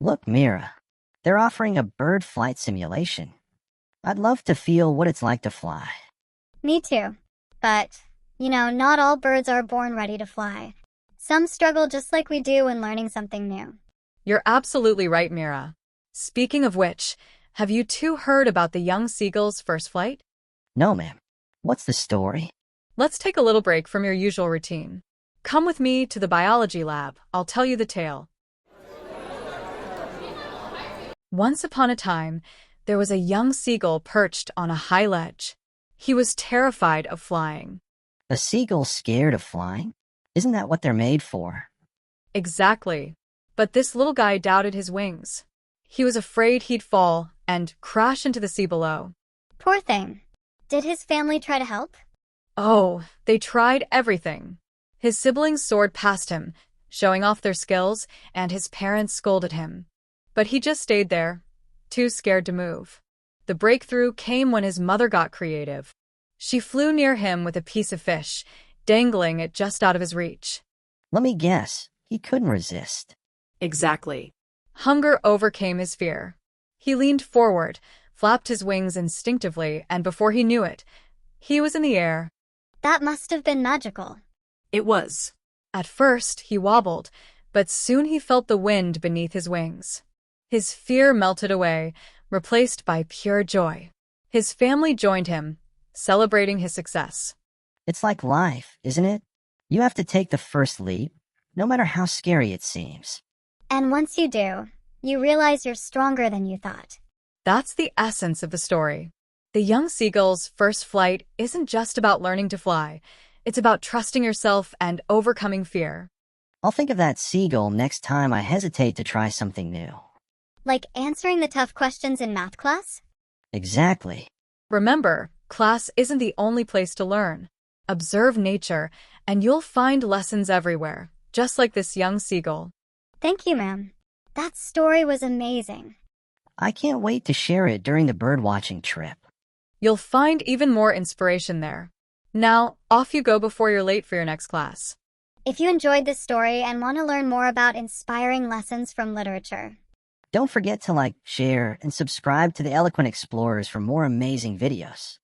Look, Mira, they're offering a bird flight simulation. I'd love to feel what it's like to fly. Me too. But, not all birds are born ready to fly. Some struggle just like we do when learning something new. You're absolutely right, Mira. Speaking of which, have you two heard about the young seagull's first flight? No, ma'am. What's the story? Let's take a little break from your usual routine. Come with me to the biology lab. I'll tell you the tale. Once upon a time, there was a young seagull perched on a high ledge. He was terrified of flying. A seagull scared of flying? Isn't that what they're made for? Exactly. But this little guy doubted his wings. He was afraid he'd fall and crash into the sea below. Poor thing. Did his family try to help? Oh, they tried everything. His siblings soared past him, showing off their skills, and his parents scolded him. But he just stayed there, too scared to move. The breakthrough came when his mother got creative. She flew near him with a piece of fish, dangling it just out of his reach. Let me guess, he couldn't resist. Exactly. Hunger overcame his fear. He leaned forward, flapped his wings instinctively, and before he knew it, he was in the air. That must have been magical. It was. At first, he wobbled, but soon he felt the wind beneath his wings. His fear melted away, replaced by pure joy. His family joined him, celebrating his success. It's like life, isn't it? You have to take the first leap, no matter how scary it seems. And once you do, you realize you're stronger than you thought. That's the essence of the story. The young seagull's first flight isn't just about learning to fly. It's about trusting yourself and overcoming fear. I'll think of that seagull next time I hesitate to try something new. Like answering the tough questions in math class? Exactly. Remember, class isn't the only place to learn. Observe nature, and you'll find lessons everywhere, just like this young seagull. Thank you, ma'am. That story was amazing. I can't wait to share it during the birdwatching trip. You'll find even more inspiration there. Now, off you go before you're late for your next class. If you enjoyed this story and want to learn more about inspiring lessons from literature, Don't forget to like, share, and subscribe to the Eloquent Explorers for more amazing videos.